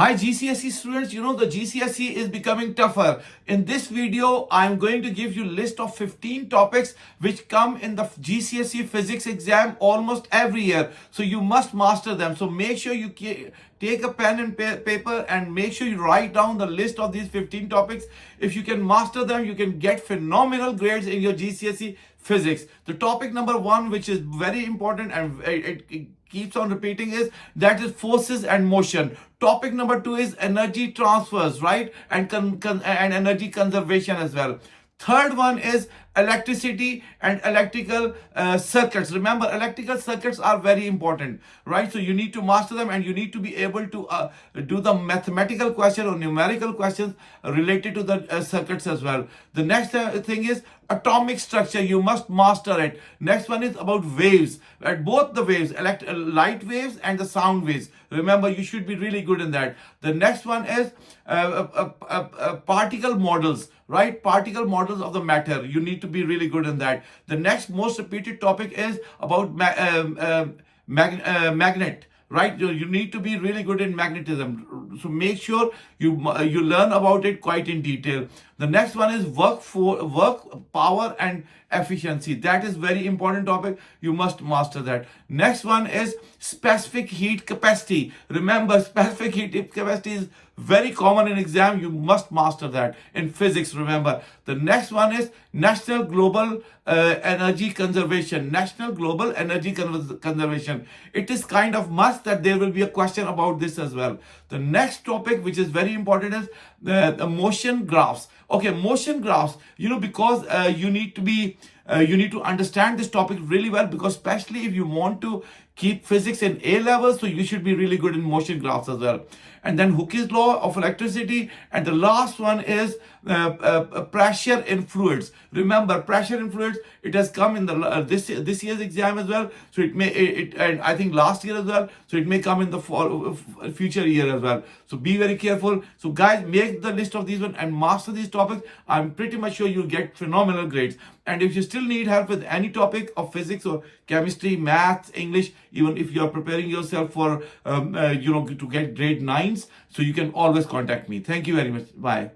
Hi GCSE students, you know the GCSE is becoming tougher. In this video, I'm going to give you a list of 15 topics which come in the GCSE physics exam almost every year. So you must master them. So make sure you take a pen and paper and make sure you write down the list of these 15 topics. If you can master them, you can get phenomenal grades in your GCSE physics. The topic number one, which is very important and it keeps on repeating, is that is forces and motion. Topic number two is energy transfers, right? And and energy conservation as well. Third one is electricity and electrical circuits. Remember, electrical circuits are very important, right? So you need to master them and you need to be able to do the mathematical question or numerical questions related to the circuits as well. The next thing is atomic structure. You must master it. Next one is about waves, right? Both the waves, light waves and the sound waves. Remember, you should be really good in that. The next one is particle models, right? Particle models of the matter. You need to be really good in that. The next most repeated topic is about magnet, right? You need to be really good in magnetism. So make sure you learn about it quite in detail. The next one is work, power, and efficiency. That is very important topic. You must master that. Next one is specific heat capacity. Remember, specific heat capacity is very common in exam. You must master that in physics. Remember, the next one is national global energy conservation. National global energy conservation. It is kind of must that there will be a question about this as well. The next topic, which is very important, is the motion graphs. Okay, motion graphs. Because you need to understand this topic really well, because especially if you want to keep physics in A level, so you should be really good in motion graphs as well. And then Hooke's law of electricity, and the last one is pressure in fluids. Remember, pressure in fluids, it has come in the this year's exam as well. So and I think last year as well. So it may come in the future year as well. So be very careful. So guys, make the list of these ones and master these topics. I'm pretty much sure you'll get phenomenal grades. And if you still need help with any topic of physics or chemistry, maths, English, even if you are preparing yourself for to get grade 9s, so you can always contact me. Thank you very much. Bye.